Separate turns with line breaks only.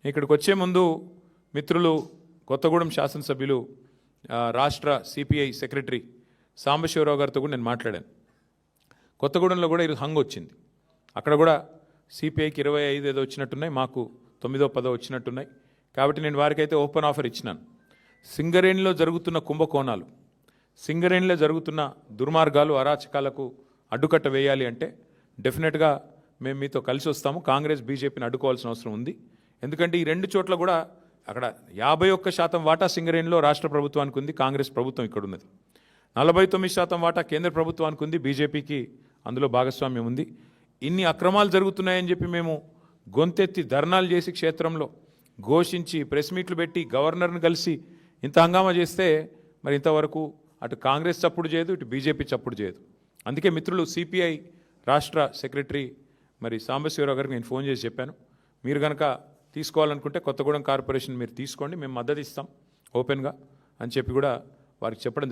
ఇక్కడికి వచ్చే ముందు మిత్రులు కొత్తగూడెం శాసనసభ్యులు రాష్ట్ర సిపిఐ సెక్రటరీ సాంబశివరావు గారితో కూడా నేను మాట్లాడాను. కొత్తగూడెంలో కూడా ఈరోజు హంగ్ వచ్చింది. అక్కడ కూడా సిపిఐకి 25 ఏదో వచ్చినట్టున్నాయి, మాకు 9, 10 వచ్చినట్టున్నాయి. కాబట్టి నేను వారికైతే ఓపెన్ ఆఫర్ ఇచ్చినాను. సింగరేణిలో జరుగుతున్న కుంభకోణాలు, సింగరేణిలో జరుగుతున్న దుర్మార్గాలు, అరాచకాలకు అడ్డుకట్ట వేయాలి అంటే డెఫినెట్గా మేము మీతో కలిసి వస్తాము. కాంగ్రెస్ బీజేపీని అడ్డుకోవాల్సిన అవసరం ఉంది. ఎందుకంటే ఈ రెండు చోట్ల కూడా అక్కడ 51% వాటా సింగరేణిలో రాష్ట్ర ప్రభుత్వానికి ఉంది, కాంగ్రెస్ ప్రభుత్వం ఇక్కడ ఉన్నది. 49% వాటా కేంద్ర ప్రభుత్వానికి ఉంది, బీజేపీకి అందులో భాగస్వామ్యం ఉంది. ఇన్ని అక్రమాలు జరుగుతున్నాయని చెప్పి మేము గొంతెత్తి ధర్నాలు చేసి క్షేత్రంలో ఘోషించి ప్రెస్ మీట్లు పెట్టి గవర్నర్ని కలిసి ఇంత హంగామా చేస్తే మరి ఇంతవరకు అటు కాంగ్రెస్ చప్పుడు చేయదు, ఇటు బీజేపీ చప్పుడు చేయదు. అందుకే మిత్రులు సిపిఐ రాష్ట్ర సెక్రటరీ మరి సాంబశివరావు గారికి నేను ఫోన్ చేసి చెప్పాను, మీరు కనుక తీసుకోవాలనుకుంటే కొత్తగూడెం కార్పొరేషన్ మీరు తీసుకోండి, మేము మద్దతు ఇస్తాం ఓపెన్గా అని చెప్పి కూడా వారికి చెప్పడం జరిగింది.